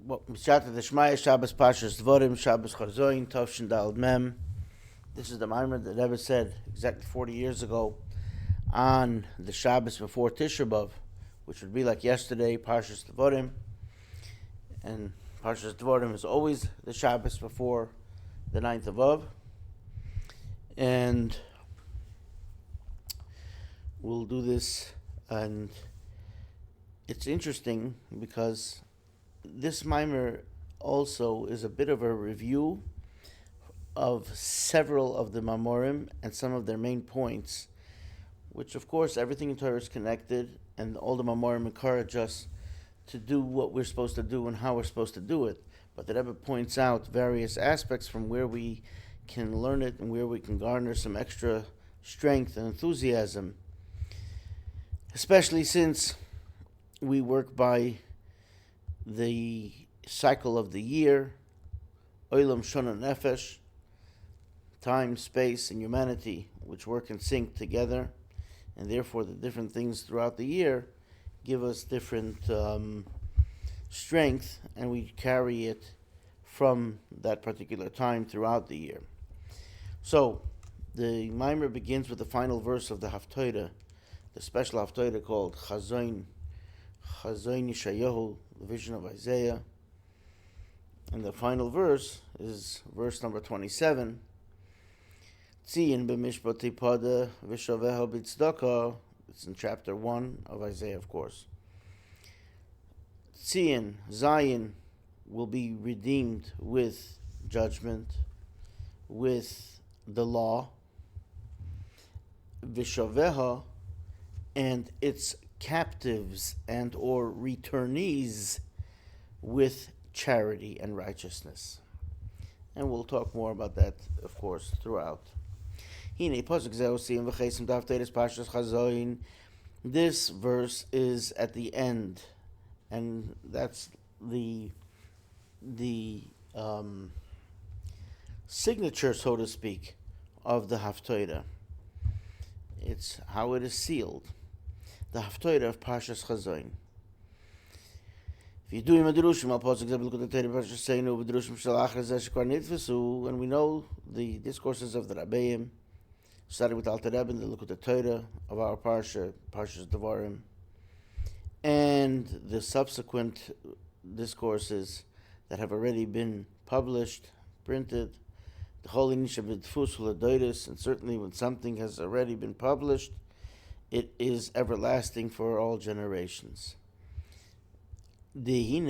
Mishat the Shmaya Shabbos Pashas Dvorim Shabbos Chazoin Tovshin Dal Mem. This is the Maimer that Rebbe said exactly 40 years ago on the Shabbos before Tisha B'Av, which would be like yesterday, Pashas Dvorim. And Pashas Dvorim is always the Shabbos before the 9th of Av. And we'll do this, and it's interesting because this mimer also is a bit of a review of several of the mamorim and some of their main points, which of course everything in Torah is connected, and all the mamorim encourage us to do what we're supposed to do and how we're supposed to do it. But the Rebbe points out various aspects from where we can learn it and where we can garner some extra strength and enthusiasm, especially since we work by the cycle of the year, Olam Shona Nefesh, time, space, and humanity, which work in sync together, and therefore the different things throughout the year give us different strength, and we carry it from that particular time throughout the year. So, the Maimer begins with the final verse of the Haftorah, the special Haftorah called Chazon Yeshayahu, the vision of Isaiah. And the final verse is verse number 27. Tzion Bemishpat Teepudeh v'shaveha b'tzedakah. It's in chapter 1 of Isaiah, of course. Tzion, Zion, will be redeemed with judgment, with the law. V'shaveha, and its captives and or returnees with charity and righteousness. And we'll talk more about that, of course, throughout. This verse is at the end, and that's the signature, so to speak, of the Haftorah. It's how it is sealed. The Haftorah of Parshas Chazon. And we know the discourses of the Rabbi, starting with Alter Rebbe and the Likutei Torah of our Parsha, Parshas Devarim, and the subsequent discourses that have already been published, printed, the Holy Nisha B'Dfus L'Doros, and certainly when something has already been published, it is everlasting for all generations. This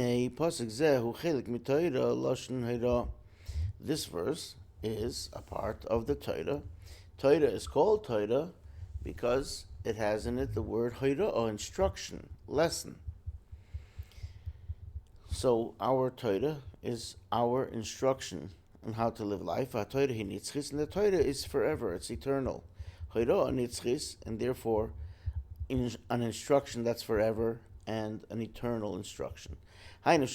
verse is a part of the Torah. Torah is called Torah because it has in it the word Hira, or instruction, lesson. So our Torah is our instruction on how to live life. And the Torah is forever, it's eternal. And therefore an instruction that's forever and an eternal instruction. Take out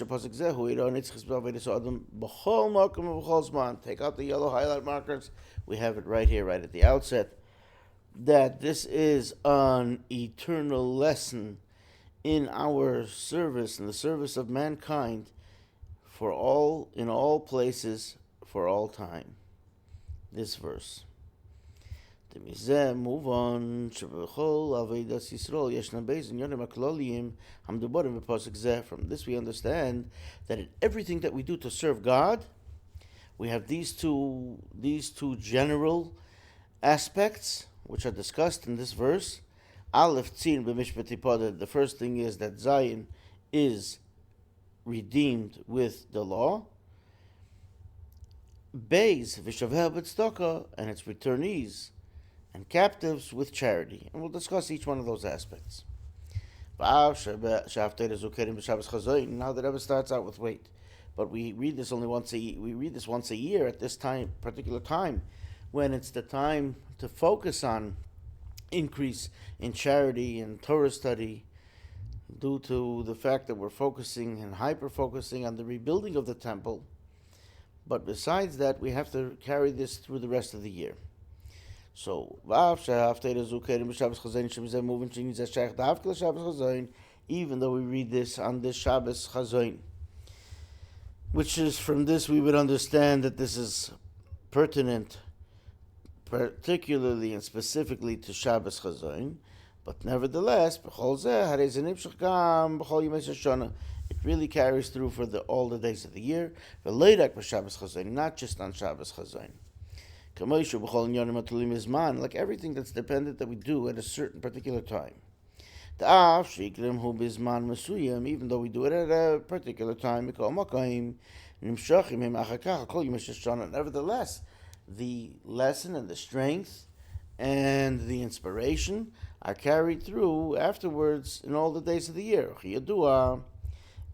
the yellow highlight markers. We have it right here, right at the outset, that this is an eternal lesson in our service, in the service of mankind, for all, in all places, for all time. This verse. Move on. From this we understand that in everything that we do to serve God, we have these two general aspects which are discussed in this verse. Aleph Tzion Bemishpat Teepudeh. The first thing is that Zion is redeemed with the law. Beis v'shaveh b'tzedakah, and its returnees and captives with charity. And we'll discuss each one of those aspects. Now the Rebbe starts out with wait, but we read this once a year at this particular time, when it's the time to focus on increase in charity and Torah study, due to the fact that we're focusing and hyper-focusing on the rebuilding of the temple. But besides that, we have to carry this through the rest of the year. So, even though we read this on this Shabbos Chazon, which is from this we would understand that this is pertinent particularly and specifically to Shabbos Chazoin, but nevertheless, it really carries through for all the days of the year, not just on Shabbos Chazoin. Like everything that's dependent that we do at a certain particular time. Even though we do it at a particular time, nevertheless, the lesson and the strength and the inspiration are carried through afterwards in all the days of the year.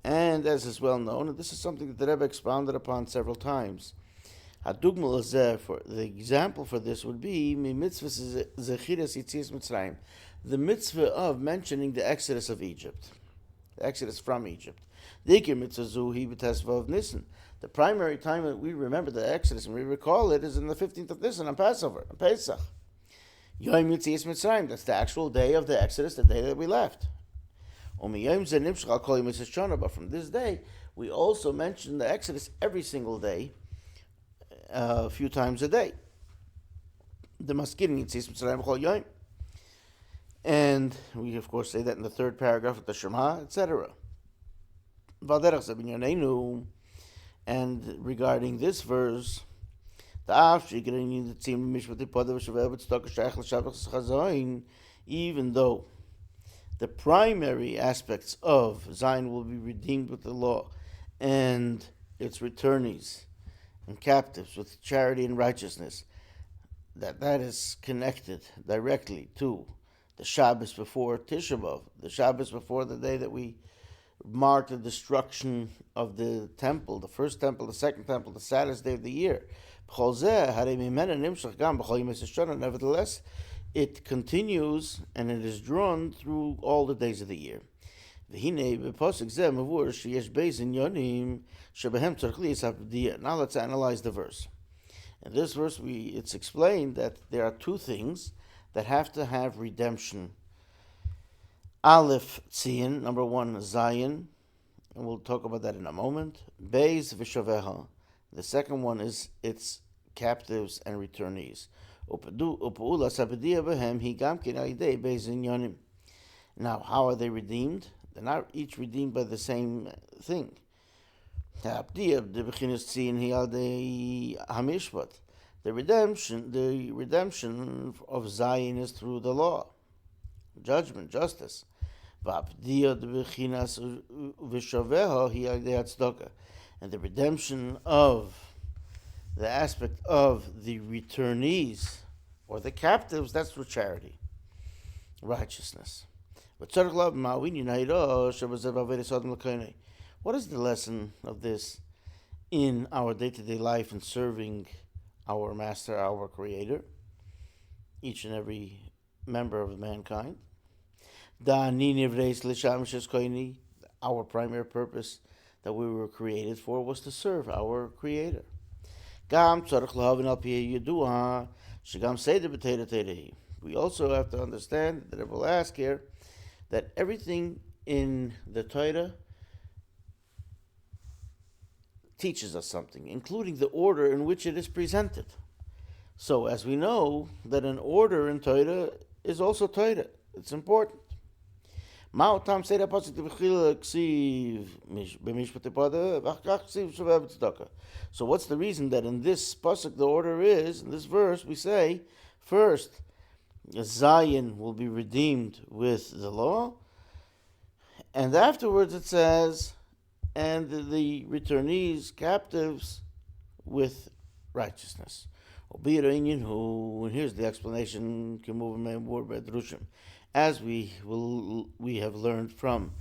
And as is well known, and this is something that the Rebbe expounded upon several times, the example for this would be the mitzvah of mentioning the exodus of Egypt, the exodus from Egypt. The primary time that we remember the exodus and we recall it is in the 15th of Nisan on Passover, on Pesach. That's the actual day of the exodus, the day that we left. But from this day, we also mention the exodus every single day, a few times a day. And we, of course, say that in the third paragraph of the Shema, etc. And regarding this verse, even though the primary aspects of Zion will be redeemed with the law and its returnees and captives with charity and righteousness, that is connected directly to the Shabbos before Tisha B'Av, the Shabbos before the day that we marked the destruction of the temple, the first temple, the second temple, the saddest day of the year. Nevertheless, it continues and it is drawn through all the days of the year. Now let's analyze the verse. In this verse, it's explained that there are two things that have to have redemption. Aleph, Tzion, number one, Zion, and we'll talk about that in a moment. Beis v'shoveha, the second one is its captives and returnees. Now, how are they redeemed? They're not each redeemed by the same thing. The redemption of Zion is through the law, judgment, justice. And the redemption of the aspect of the returnees or the captives, that's through charity, righteousness. What is the lesson of this in our day-to-day life in serving our Master, our Creator, each and every member of mankind? Our primary purpose that we were created for was to serve our Creator. We also have to understand that Rebbe will ask here that everything in the Torah teaches us something, including the order in which it is presented. So, as we know, that an order in Torah is also Torah. It's important. So what's the reason that in this pasuk the order is, in this verse, we say, first, Zion will be redeemed with the law, and afterwards it says, and the returnees, captives, with righteousness. And here's the explanation, as we have learned from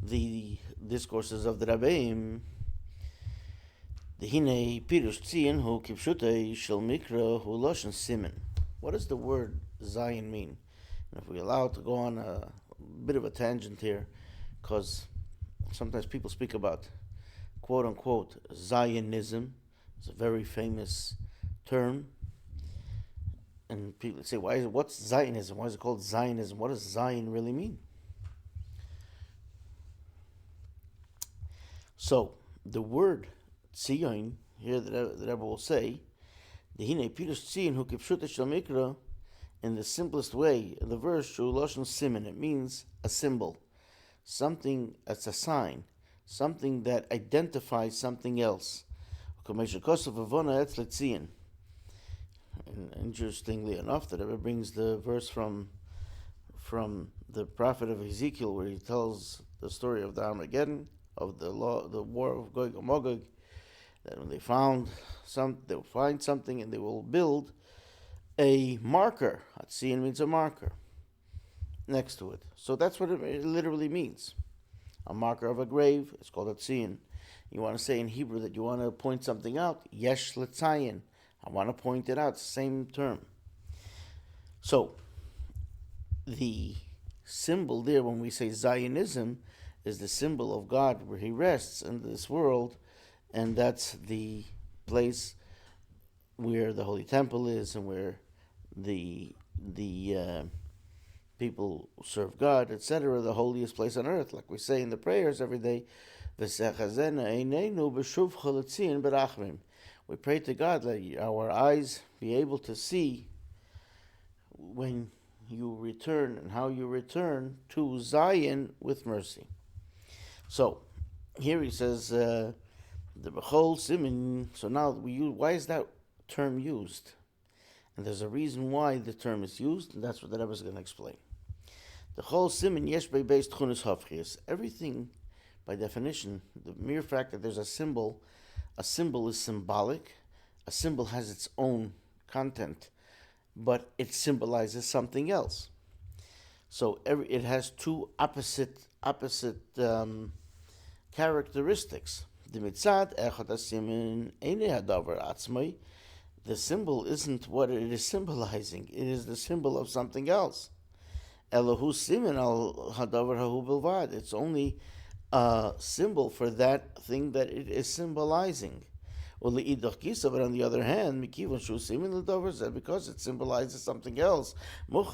the discourses of the Rabbi. What does the word Zion mean? And if we're allowed to go on a bit of a tangent here, because sometimes people speak about quote-unquote Zionism. It's a very famous term. And people say, what's Zionism? Why is it called Zionism? What does Zion really mean? So, the word Tzion, here the Rebbe will say, Dehine Pirush Tzion hu kipshuta shel mikra, in the simplest way, the verse shu loshen siman. It means a symbol, something that's a sign, something that identifies something else. And interestingly enough, the Rebbe brings the verse from the prophet of Ezekiel, where he tells the story of the Armageddon, of the war of Gog and Magog, that when they will find something and they will build a marker. Tzion means a marker next to it. So that's what it literally means. A marker of a grave, it's called a tzion. You want to say in Hebrew that you want to point something out, yesh letzayin. I want to point it out, same term. So, the symbol there, when we say Zionism, is the symbol of God where He rests in this world, and that's the place where the Holy Temple is and where the people serve God, etc., the holiest place on earth, like we say in the prayers every day. We pray to God that our eyes be able to see when you return and how you return to Zion with mercy. So, here he says, the Bechol Simin. So now, why is that term used? And there's a reason why the term is used, and that's what the Rebbe is going to explain. The Chol Simin Yesh Beis Tchunas Hafchias. Everything, by definition, the mere fact that there's a symbol is symbolic. A symbol has its own content, but it symbolizes something else. So it has two opposite characteristics. The mitzad echad hasimin einei hadavar atzmai. The symbol isn't what it is symbolizing. It is the symbol of something else. Elohu simin al hadavar hahu bilvad. It's only a symbol for that thing that it is symbolizing. But on the other hand, because it symbolizes something else, it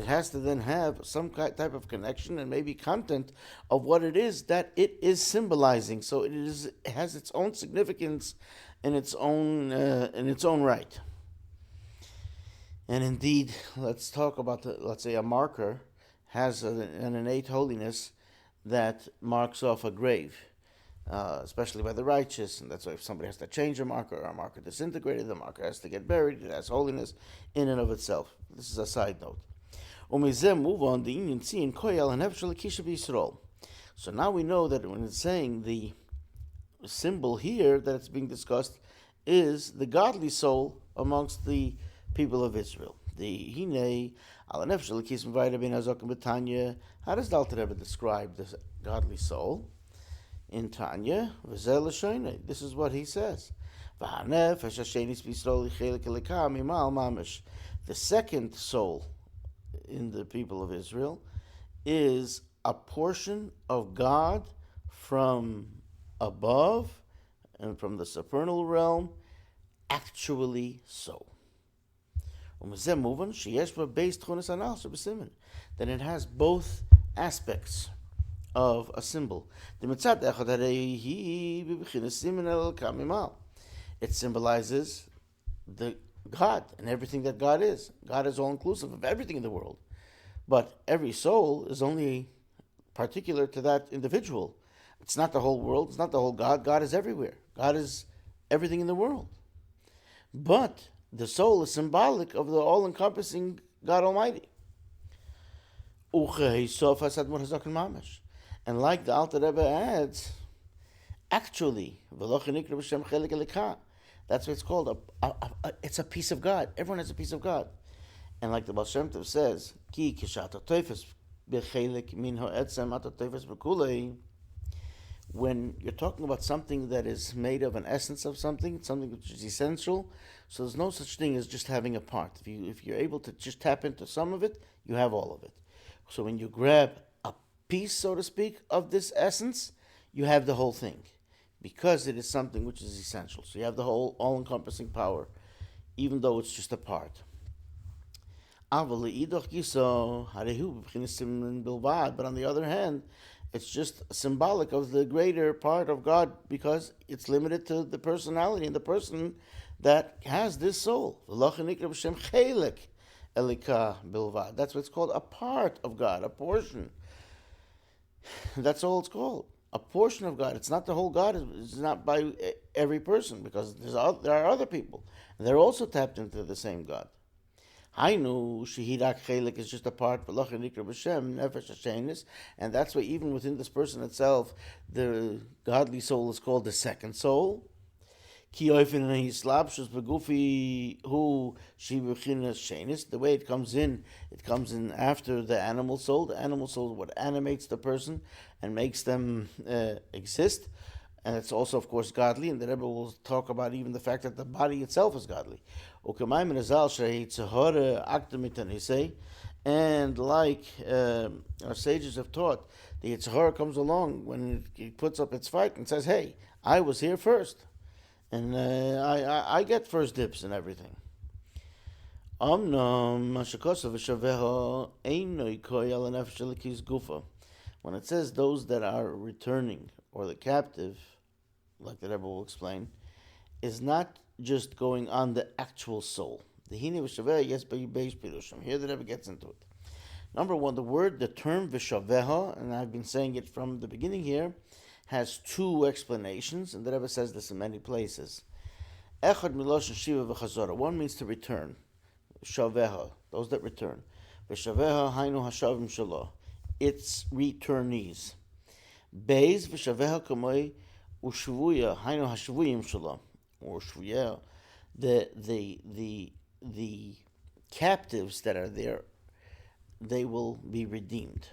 has to then have some type of connection and maybe content of what it is that it is symbolizing. So it has its own significance in its own right. And indeed, let's talk about let's say a marker has an innate holiness that marks off a grave, especially by the righteous, and that's why if somebody has to change a marker, or a marker disintegrated, the marker has to get buried. It has holiness in and of itself. This is a side note. Move on the Indian scene, Koyal and Yisrael. So now we know that when it's saying the symbol here that it's being discussed is the godly soul amongst the people of Israel. The Hine. How does the Alter Rebbe describe the godly soul? In Tanya, this is what he says. The second soul in the people of Israel is a portion of God from above and from the supernal realm, actually so. Then it has both aspects of a symbol. It symbolizes the God and everything that God is. God is all inclusive of everything in the world. But every soul is only particular to that individual. It's not the whole world, it's not the whole God. God is everywhere. God is everything in the world. But the soul is symbolic of the all-encompassing God Almighty. And like the Alter Rebbe adds, actually, that's what it's called. It's a piece of God. Everyone has a piece of God. And like the Baal Shem Tov says, when you're talking about something that is made of an essence of something which is essential, so there's no such thing as just having a part. If you're able to just tap into some of it, you have all of it. So when you grab a piece, so to speak, of this essence, you have the whole thing, because it is something which is essential. So you have the whole all-encompassing power, even though it's just a part. But on the other hand, It's just symbolic of the greater part of God because it's limited to the personality and the person that has this soul. That's what it's called, a part of God, a portion. That's all it's called, a portion of God. It's not the whole God. It's not by every person because there are other people. And they're also tapped into the same God. Hainu shehirak chelik is just a part, and that's why even within this person itself, the godly soul is called the second soul. The way it comes in after the animal soul. The animal soul is what animates the person and makes them exist. And it's also, of course, godly, and the Rebbe will talk about even the fact that the body itself is godly. And like our sages have taught, the Yitzhara comes along when it puts up its fight and says, hey, I was here first, and I get first dibs and everything. When it says those that are returning, or the captive, like the Rebbe will explain, is not just going on the actual soul. The Hine v'shaveha, yes, but Beis Pirushim. Here the Rebbe gets into it. Number one, the term v'shaveha, and I've been saying it from the beginning here, has two explanations, and the Rebbe says this in many places. Echad miloshin shiva v'chazora. One means to return. Shaveha, those that return. V'shaveha hainu hashavim shalo. It's returnees. Beis v'shaveha kamoi ushvuya hainu hashvuyim shalo, or shvuya, the captives that are there, they will be redeemed.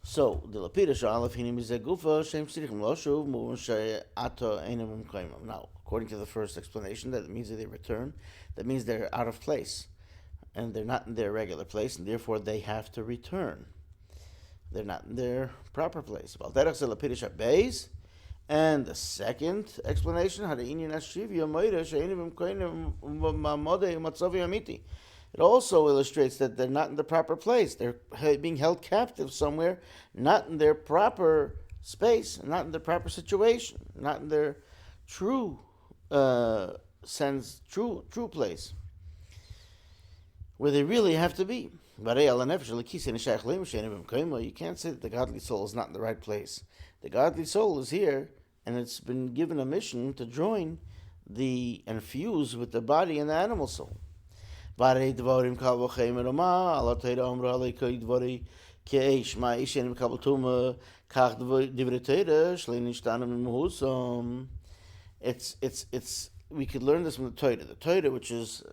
So the lapida sha'alaf hinim izagufa shem sirichim loshuv muvun she'ato einam imkoimam. Now, according to the first explanation, that means that they return. That means they're out of place, and they're not in their regular place, and therefore they have to return. They're not in their proper place. And the second explanation, it also illustrates that they're not in the proper place. They're being held captive somewhere, not in their proper space, not in their proper situation, not in their true sense, true place, where they really have to be. You can't say that the godly soul is not in the right place. The godly soul is here, and it's been given a mission to join and fuse with the body and the animal soul. We could learn this from the Torah. The Torah, which is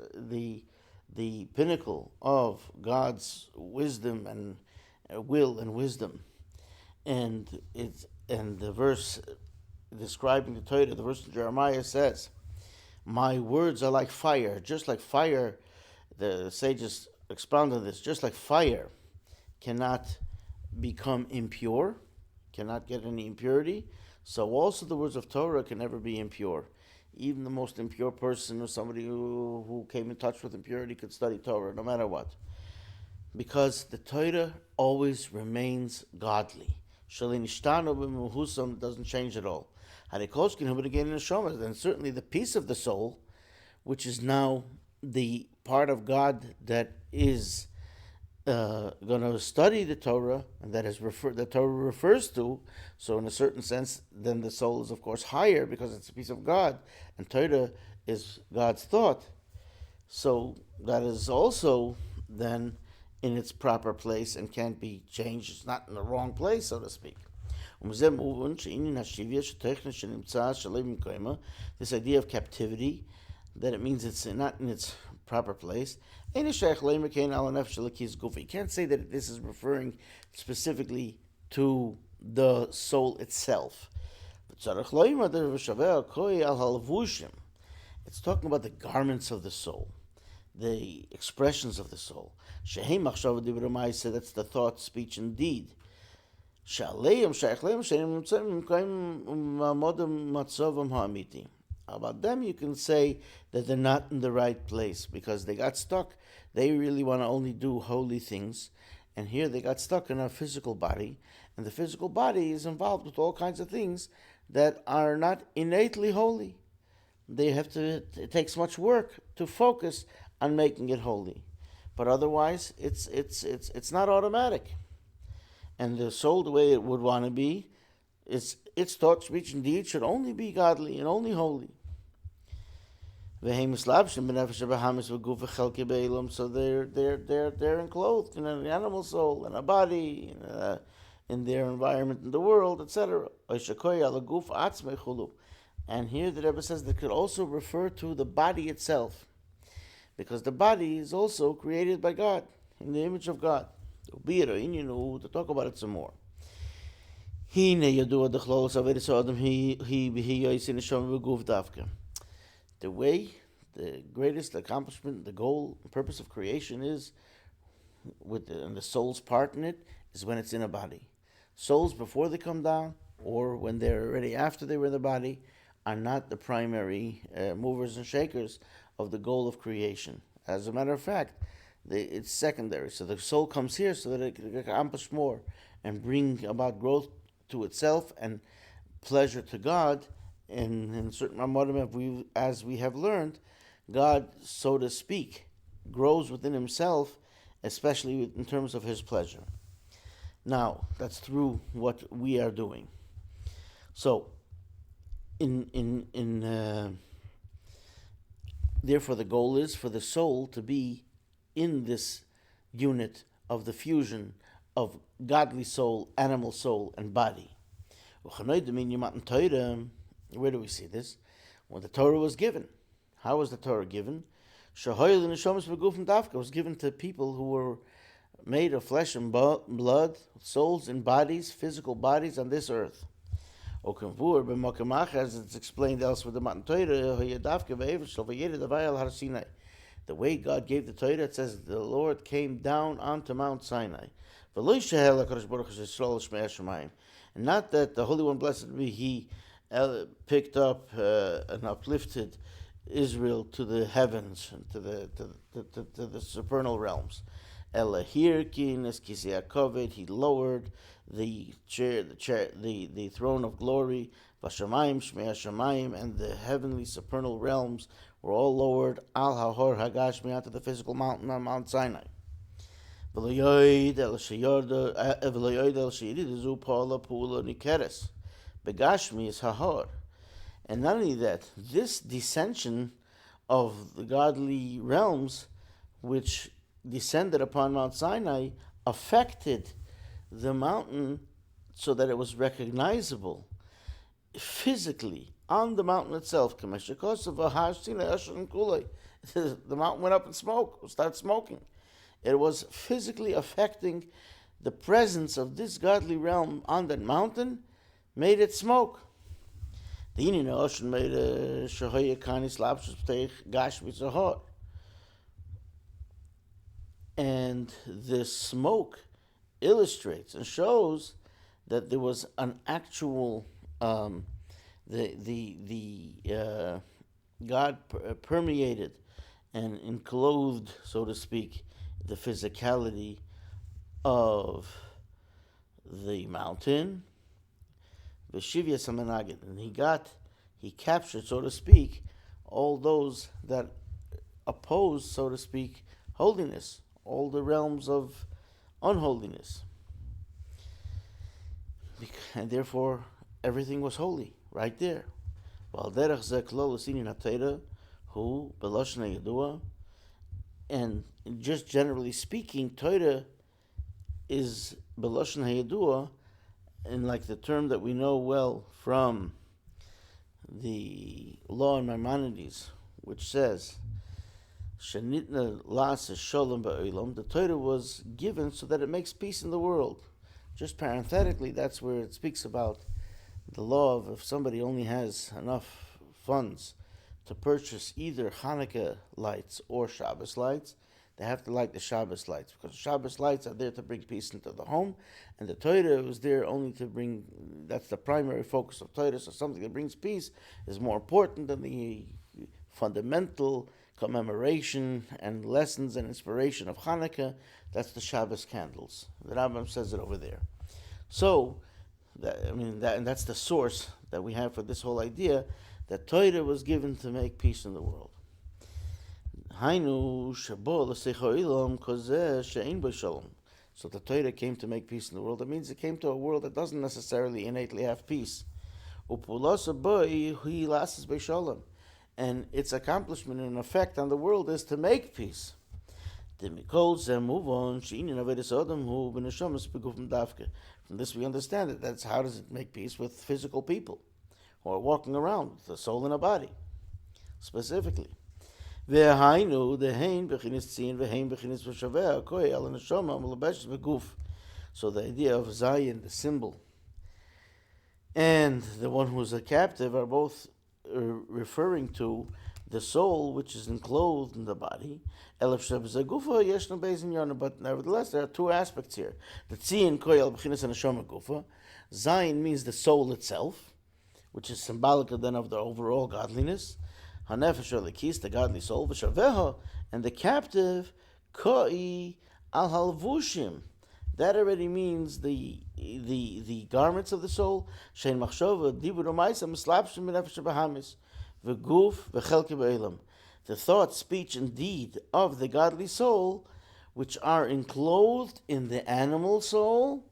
the pinnacle of God's wisdom and will and wisdom, and the verse describing the Torah, the verse in Jeremiah says, "My words are like fire." Just like fire, the sages expound on this. Just like fire cannot become impure, cannot get any impurity, so also the words of Torah can never be impure. Even the most impure person or somebody who came in touch with impurity could study Torah, no matter what. Because the Torah always remains godly. Doesn't change at all. And certainly the peace of the soul, which is now the part of God that is going to study the Torah, and that is the Torah refers to. So in a certain sense, then the soul is of course higher because it's a piece of God, and Torah is God's thought. So that is also then in its proper place and can't be changed. It's not in the wrong place, so to speak. This idea of captivity, that it means it's not in its proper place. You can't say that this is referring specifically to the soul itself. It's talking about the garments of the soul, the expressions of the soul. That's the thought, speech, and deed. About them you can say that they're not in the right place because they got stuck. They really want to only do holy things, And here they got stuck in a physical body, and the physical body is involved with all kinds of things that are not innately holy. It takes much work to focus on making it holy. But otherwise, it's not automatic. And the soul, the way it would want to be, its thought, speech, and deed should only be godly and only holy. So they're enclosed in an animal soul and a body, in their environment in the world, etc. And here the Rebbe says that could also refer to the body itself, because the body is also created by God, in the image of God. To talk about it some more. The way, the greatest accomplishment, the goal, the purpose of creation is, and the soul's part in it, is when it's in a body. Souls, before they come down, or when they're already after they were in the body, are not the primary movers and shakers of the goal of creation. As a matter of fact, it's secondary. So the soul comes here so that it can accomplish more and bring about growth to itself and pleasure to God. And in certain Ramadim, as we have learned, God, so to speak, grows within himself, especially in terms of his pleasure. Now, that's through what we are doing. So, therefore, the goal is for the soul to be in this unit of the fusion of godly soul, animal soul, and body. Where do we see this? When the Torah was given. How was the Torah given? It was given to people who were made of flesh and blood, souls and bodies, physical bodies on this earth. As it's explained elsewhere, the way God gave the Torah, it says the Lord came down onto Mount Sinai. And not that the Holy One, blessed be He, picked up and uplifted Israel to the heavens and to the supernal realms. He lowered the throne of glory, and the heavenly supernal realms were all lowered al hahor hagashmi onto the physical mountain on Mount Sinai. Begashmi is hahor. And not only that, this descension of the godly realms, which descended upon Mount Sinai, affected the mountain so that it was recognizable physically on the mountain itself. The mountain went up in smoke, started smoking. It was physically affecting the presence of this godly realm on that mountain, made it smoke. And the smoke illustrates and shows that there was an actual God permeated and enclosed, so to speak, the physicality of the mountain. And he captured, so to speak, all those that oppose, so to speak, holiness, all the realms of unholiness. And therefore, everything was holy, right there. And just generally speaking, Torah is B'lashon HaYadua, and like the term that we know well from the law in Maimonides, which says, Shenitna La'aseh Sholem Ba'olam, the Torah was given so that it makes peace in the world. Just parenthetically, that's where it speaks about the law of if somebody only has enough funds to purchase either Hanukkah lights or Shabbos lights, they have to light the Shabbos lights, because Shabbos lights are there to bring peace into the home, and the Torah was there only to bring, that's the primary focus of Torah, so something that brings peace is more important than the fundamental commemoration and lessons and inspiration of Hanukkah, That's the Shabbos candles. The Rambam says it over there. So, and that's the source that we have for this whole idea that Torah was given to make peace in the world. So the Torah came to make peace in the world. That means it came to a world that doesn't necessarily innately have peace. And its accomplishment and effect on the world is to make peace. From this we understand that that's how does it make peace with physical people who are walking around with a soul and a body, specifically. So the idea of Zion, the symbol, and the one who is a captive are both referring to the soul which is enclosed in the body. But nevertheless, there are two aspects here. The Tzion koyal b'chinas neshama gufa. Zion means the soul itself, which is symbolic then of the overall godliness. Hanefesh lekis, the godly soul, v'shaveha, and the captive koi al halvushim. That already means the garments of the soul. Shein machshova dibur u'maisa mislapshim b'nefesh b'hamis v'guf v'chelke b'elam. The thought, speech, and deed of the godly soul, which are enclosed in the animal soul,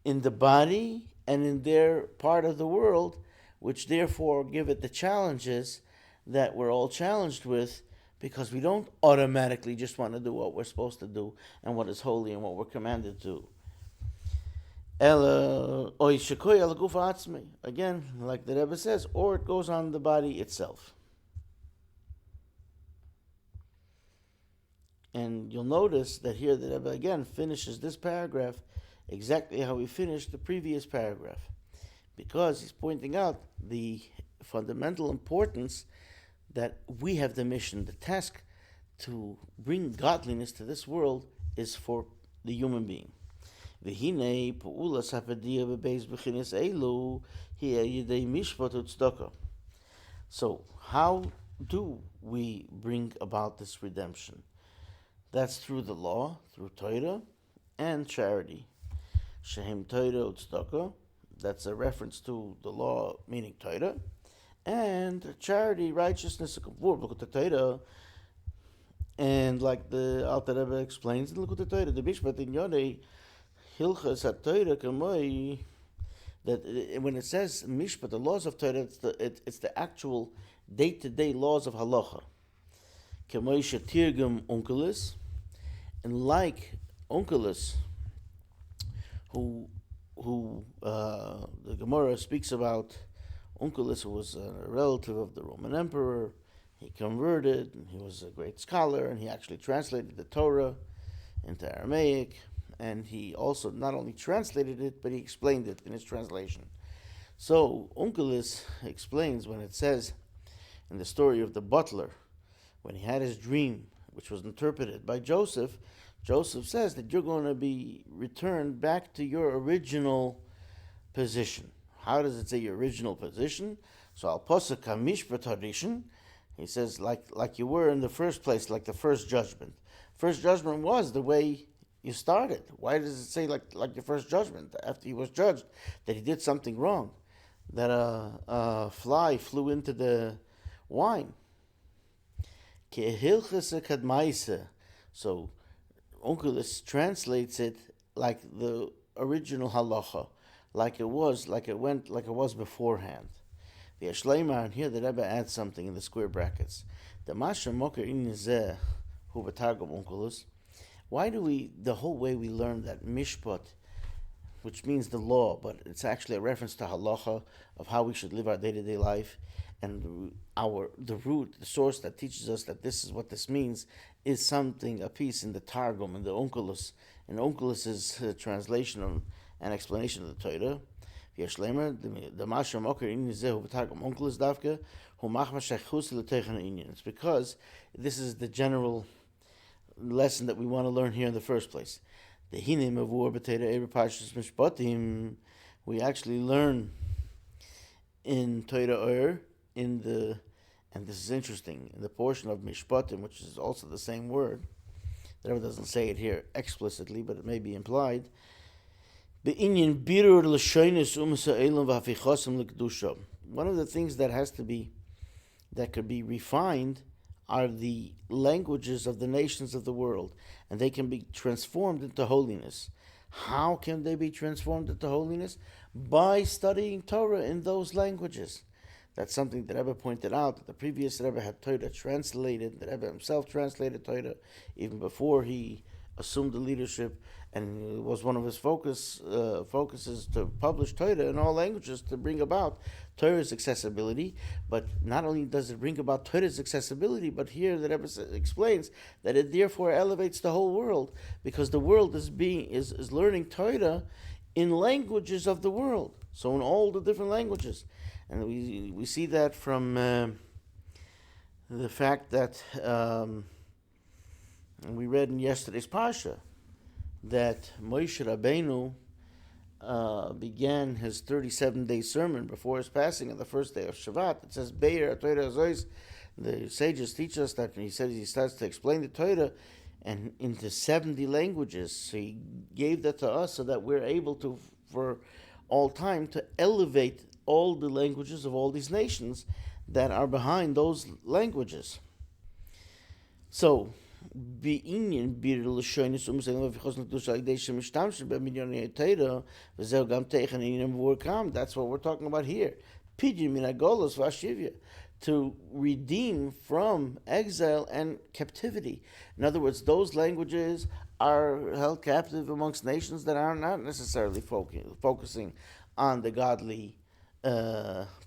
in the body, and in their part of the world, which therefore give it the challenges that we're all challenged with, because we don't automatically just want to do what we're supposed to do and what is holy and what we're commanded to do. Again, like the Rebbe says, or it goes on the body itself. And you'll notice that here the Rebbe again finishes this paragraph exactly how he finished the previous paragraph, because he's pointing out the fundamental importance that we have the mission, the task to bring godliness to this world is for the human being. So how do we bring about this redemption? That's through the law, through Torah, and charity. Shehem Torah Tzedakah, that's a reference to the law, meaning Torah, and charity, righteousness, and like the Alter Rebbe explains in Likutei Torah, the Bemishpat in Yonei Hilchas HaTorah Kamoi, that when it says Mishpat, the laws of Torah, it's the actual day-to-day laws of Halacha. Kamoi Shetirgum Onkelos, and like Onkelos, who the Gemara speaks about. Onkelos was a relative of the Roman emperor. He converted, and he was a great scholar, and he actually translated the Torah into Aramaic, and he also not only translated it, but he explained it in his translation. So Onkelos explains when it says in the story of the butler, when he had his dream, which was interpreted by Joseph, Joseph says that you're going to be returned back to your original position. How does it say your original position? So al posuk hamishpat hadishin, he says like you were in the first place, like the first judgment. First judgment was the way you started. Why does it say like your first judgment after he was judged that he did something wrong, that a fly flew into the wine? So Onkelos translates it like the original halacha, like it was beforehand. The Ashleimar, and here the Rebbe adds something in the square brackets. The Masha Moker in Zeh, who betargum Onkelos. Why do the whole way we learn that Mishpat, which means the law, but it's actually a reference to halacha of how we should live our day-to-day life, and the root, the source that teaches us that this is what this means, is something, a piece in the Targum, in the Onkelos, in Onkelos' translation and explanation of the Torah. It's because this is the general lesson that we want to learn here in the first place. We actually learn in Torah and this is interesting, in the portion of Mishpatim, which is also the same word, The Rebbe doesn't say it here explicitly, but it may be implied. One of the things that could be refined are the languages of the nations of the world, and they can be transformed into holiness. How can they be transformed into holiness? By studying Torah in those languages. That's something that Rebbe pointed out, that the previous Rebbe had Torah translated, the Rebbe himself translated Torah even before he assumed the leadership, and it was one of his focuses to publish Torah in all languages to bring about Torah's accessibility. But not only does it bring about Torah's accessibility, but here the Rebbe explains that it therefore elevates the whole world, because the world is learning Torah in languages of the world, so in all the different languages. And we see that from the fact that we read in yesterday's Parsha that Moshe Rabbeinu began his 37-day sermon before his passing on the first day of Shabbat. It says, Be'er Torah Zois. The sages teach us that he starts to explain the Torah and into 70 languages. So he gave that to us so that we're able to, for all time, to elevate all the languages of all these nations that are behind those languages. So, that's what we're talking about here. To redeem from exile and captivity. In other words, those languages are held captive amongst nations that are not necessarily focusing on the godly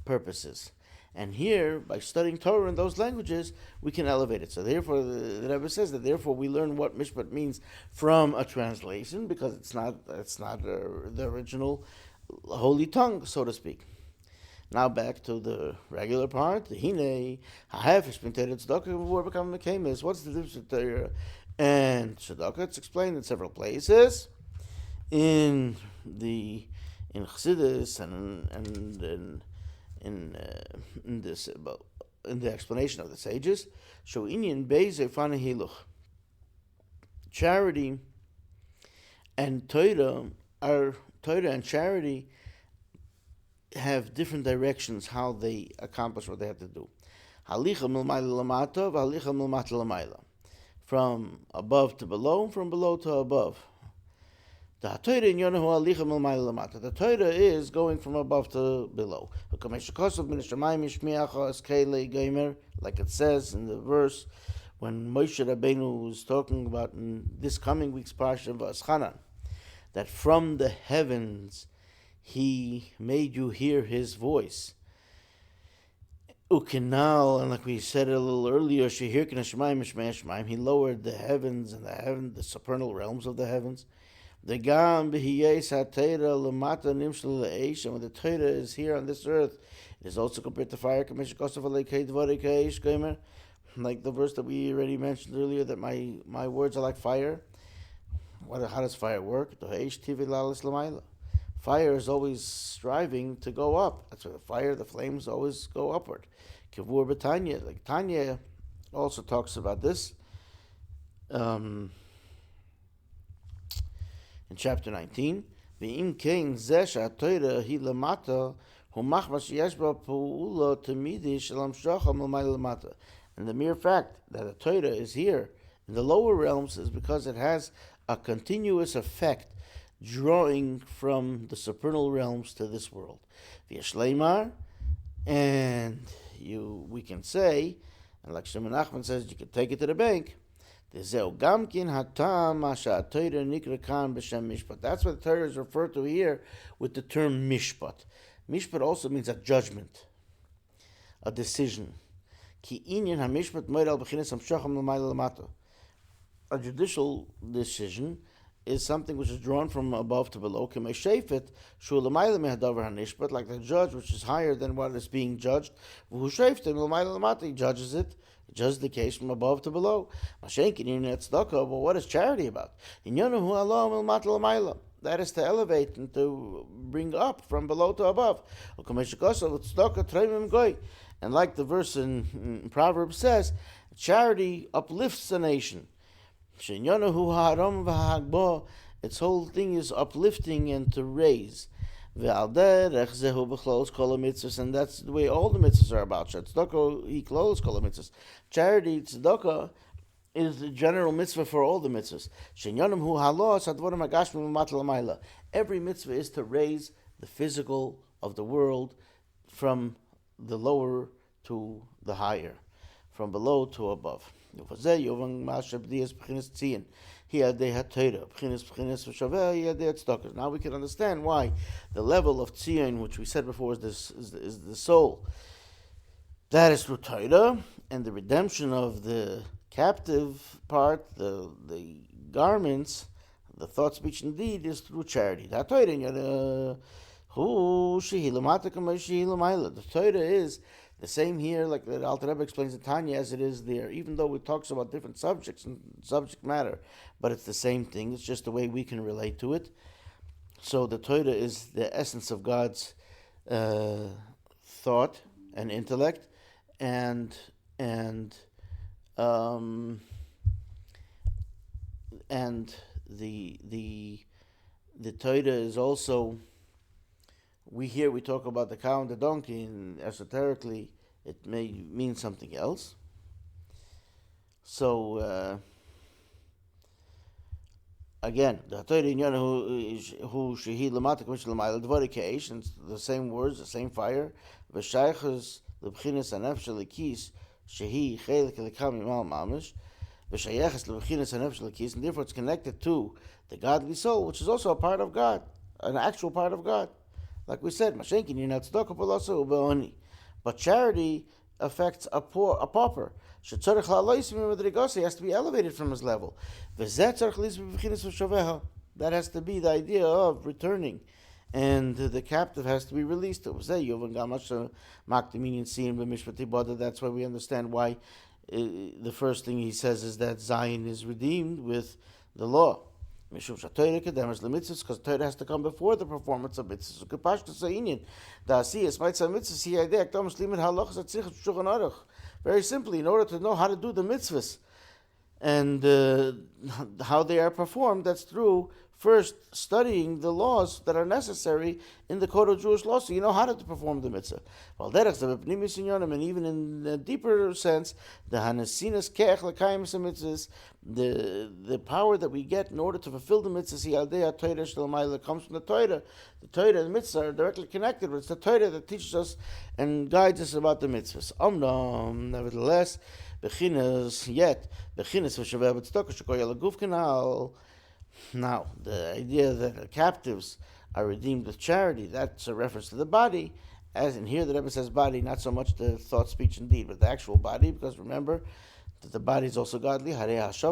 purposes. And here, by studying Torah in those languages, we can elevate it. So therefore, the Rebbe says that therefore we learn what Mishpat means from a translation, because it's not the original holy tongue, so to speak. Now back to the regular part. The Hine, Ha'hefish, B'nei Tzedakah, before becoming Mekemis. What's the difference between Torah and Tzedakah? It's explained in several places. In Chassidus and in the explanation of the sages, charity and Torah and charity have different directions how they accomplish what they have to do. From above to below, from below to above. The Torah is going from above to below. Like it says in the verse when Moshe Rabbeinu was talking about in this coming week's Parsha V'aschanan, that from the heavens he made you hear his voice. Ukinal, and like we said a little earlier, he lowered the heavens and the supernal realms of the heavens. The Gam B'hiyes HaTeira L'mata Nimshel L'Eish, and when the Torah is here on this earth, it is also compared to fire. Like the verse that we already mentioned earlier, that my words are like fire. How does fire work? Fire is always striving to go up. That's why the flames always go upward. Kivur B'Tanya, like Tanya also talks about this. In chapter 19, and the mere fact that the Torah is here in the lower realms is because it has a continuous effect drawing from the supernal realms to this world. And we can say, and like Menachem says, you can take it to the bank. That's what the Torah is referred to here with the term Mishpat. Mishpat also means a judgment, a decision. A judicial decision is something which is drawn from above to below. Like the judge, which is higher than what is being judged. He judges it. He judges the case from above to below. But what is charity about? That is to elevate and to bring up from below to above. And like the verse in Proverbs says, charity uplifts a nation. Shenyanahu ha'aram v'ha'agbo. Its whole thing is uplifting and to raise. And that's the way all the mitzvahs are about. Tzedakah, he clothes kol mitzvahs. Charity, tzedakah, is the general mitzvah for all the mitzvahs. Every mitzvah is to raise the physical of the world from the lower to the higher, from below to above. Now we can understand why the level of Tzion, which we said before, is the soul. That is through Torah, and the redemption of the captive part, the garments, the thought, speech, and deed, is through charity. The Torah is the same here, like the Alter Rebbe explains in Tanya, as it is there, even though it talks about different subjects and subject matter, but it's the same thing. It's just the way we can relate to it. So the Torah is the essence of God's thought and intellect, and the Torah is also, we talk about the cow and the donkey, and esoterically it may mean something else. So again, the Torah who shehi lamata k'mish l'mayla dvari k'eish, and the same words, the same fire. V'shaychus l'bchinas hanefesh l'kis shehi chelik l'kam yimal mamish. V'shaychus l'bchinas hanefesh l'kis, and therefore it's connected to the godly soul, which is also a part of God, an actual part of God. Like we said, Mashenkin, you're not tzedakah b'lasa u'be'oni. But charity affects a pauper. He has to be elevated from his level. That has to be the idea of returning. And the captive has to be released. That's why we understand why the first thing he says is that Zion is redeemed with the law. Because Torah has to come before the performance of mitzvahs. Very simply, in order to know how to do the mitzvahs and how they are performed, that's through first studying the laws that are necessary in the code of Jewish law, so you know how to perform the mitzvah. And even in a deeper sense, the power that we get in order to fulfill the mitzvahs comes from the Torah. The Torah and the mitzvahs are directly connected, but it's the Torah that teaches us and guides us about the mitzvahs. Nevertheless, now, the idea that the captives are redeemed with charity, that's a reference to the body, as in here the Rebbe says body, not so much the thought, speech, and deed, but the actual body, because remember that the body is also godly. The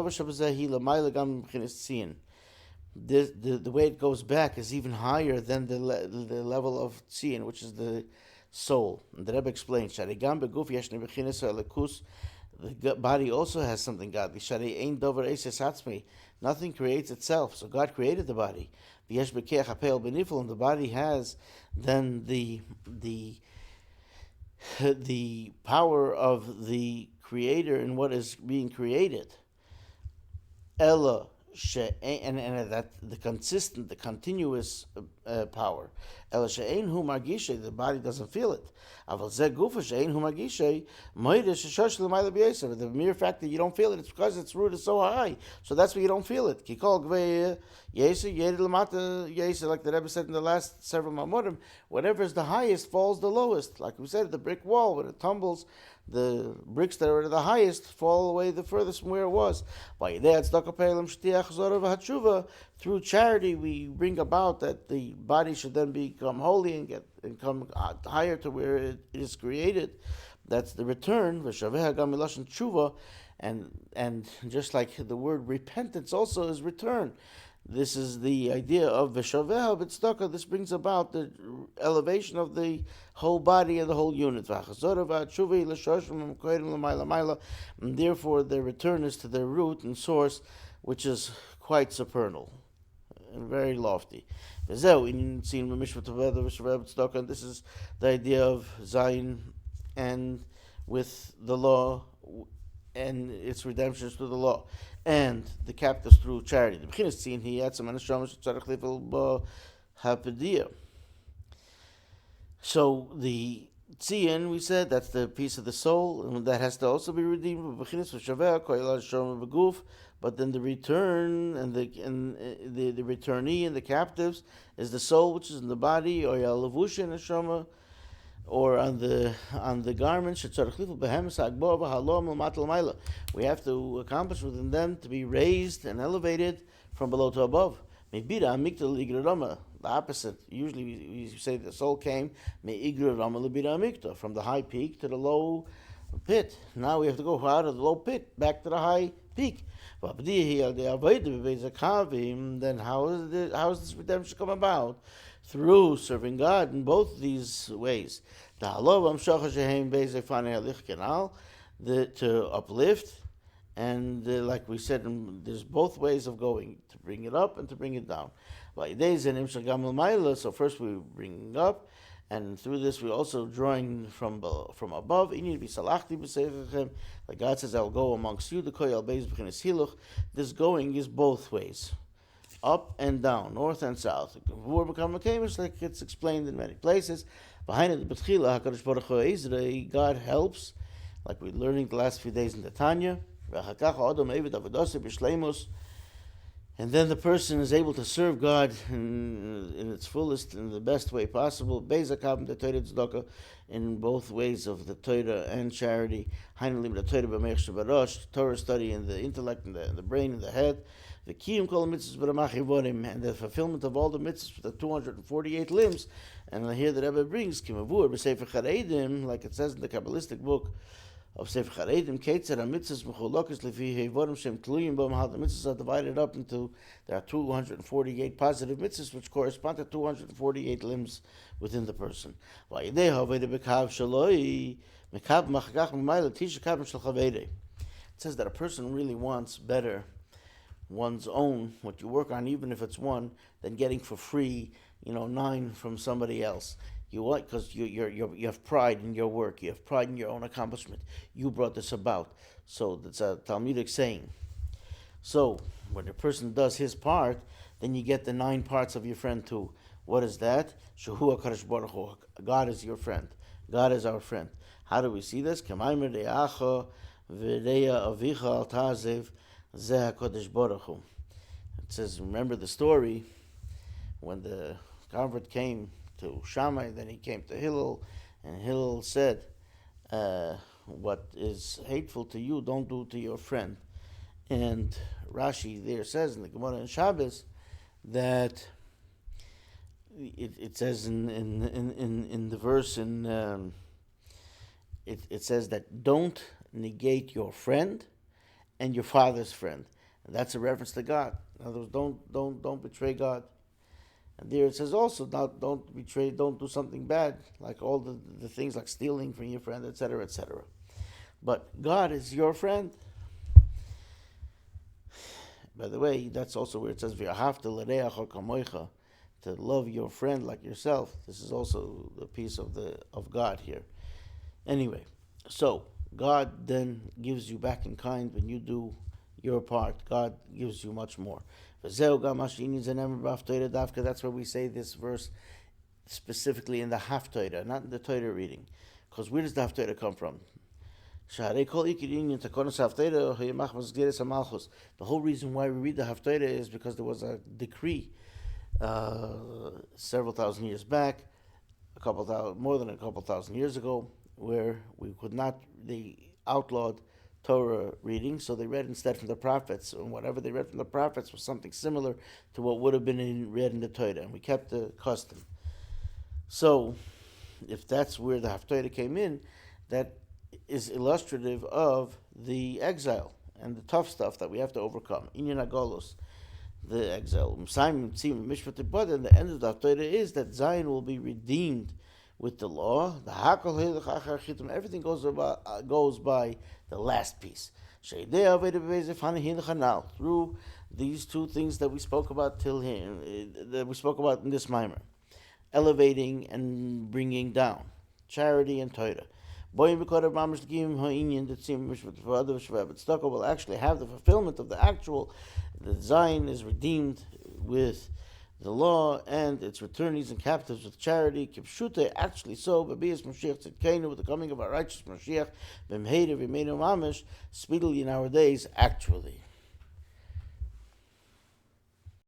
way it goes back is even higher than the level of Tzion, which is the soul. And the Rebbe explains, the body also has something godly. Nothing creates itself, so God created the body. And the body has then the power of the Creator in what is being created. Ella, and that the consistent, the continuous power. The body doesn't feel it. The mere fact that you don't feel it, it's because its root is so high. So that's why you don't feel it. Like the Rebbe said in the last several Mamorim, whatever is the highest falls the lowest. Like we said, the brick wall, when it tumbles, the bricks that are the highest fall away the furthest from where it was. Through charity, we bring about that the body should then become holy and come higher to where it is created. That's the return. And just like the word repentance also is return. This is the idea of Veshaveha B'tzedakah. This brings about the elevation of the whole body and the whole unit. And therefore, the return is to their root and source, which is quite supernal and very lofty. And this is the idea of Zion and with the law and its redemption is through the law, and the captives through charity. The Bechinas Tzion he had some Menachem shetzarich lifel hapedia. So the Tzion, we said, that's the piece of the soul, and that has to also be redeemed. But then the return and the returnee and the captives is the soul, which is in the body, or yalavusha neshama, or on the garment. We have to accomplish within them to be raised and elevated from below to above. The opposite. Usually we say the soul came from the high peak to the low pit. Now we have to go out of the low pit back to the high peak. Then how is this redemption come about? Through serving God in both these ways. To uplift, and like we said, there's both ways of going, to bring it up and to bring it down. So first we bring up, and through this we also drawing from above. Like God says, I'll go amongst you. This going is both ways, up and down, north and south. Like it's explained in many places. Behind it, God helps, like we're learning the last few days in the Tanya. And then the person is able to serve God in its fullest, in the best way possible. In both ways of the Torah and charity. Torah study in the intellect, in the brain, in the head. And the fulfillment of all the mitzvahs with the 248 limbs. And here the Rebbe brings, like it says in the Kabbalistic book of Sefer Charedim, how the mitzvahs are divided up into, there are 248 positive mitzvahs which correspond to 248 limbs within the person. It says that a person really wants better one's own, what you work on, even if it's one, than getting for free, 9 from somebody else. You want, because you have pride in your work, you have pride in your own accomplishment. You brought this about. So that's a Talmudic saying. So when a person does his part, then you get the 9 parts of your friend too. What is that? Shehu HaKadosh Baruch Hu. God is your friend. God is our friend. How do we see this? It says, remember the story when the convert came to Shammai, then he came to Hillel, and Hillel said, what is hateful to you, don't do to your friend. And Rashi there says in the Gemara in Shabbos that it says in the verse it says that don't negate your friend and your father's friend. And that's a reference to God. In other words, don't betray God. And there it says also, don't betray, don't do something bad, like all the things like stealing from your friend, etc., etc. But God is your friend. By the way, that's also where it says, to love your friend like yourself. This is also the piece of God here. Anyway, so God then gives you back in kind when you do your part. God gives you much more. That's where we say this verse specifically in the Haftarah, not in the Torah reading. Because where does the Haftarah come from? The whole reason why we read the Haftarah is because there was a decree several thousand years back, more than a couple thousand years ago, where they outlawed Torah reading, so they read instead from the prophets, and whatever they read from the prophets was something similar to what would have been read in the Torah, and we kept the custom. So, if that's where the Haftarah came in, that is illustrative of the exile and the tough stuff that we have to overcome. Inyan Agolos, the exile. Mishpat Teepudeh, and the end of the Haftarah is that Zion will be redeemed with the law. The Hakol, everything goes by the last piece. Through these two things that we spoke about till here, that we spoke about in this mimer, elevating and bringing down, charity and Torah. But tzedakah will actually have the fulfillment of the actual. The Zion is redeemed with the law, and its returnees and captives with charity. Kipshute, actually so, B'bias Mashiach Tzidkenu, with the coming of our righteous Mashiach, B'mheira v'meinu mamish, speedily in our days, actually.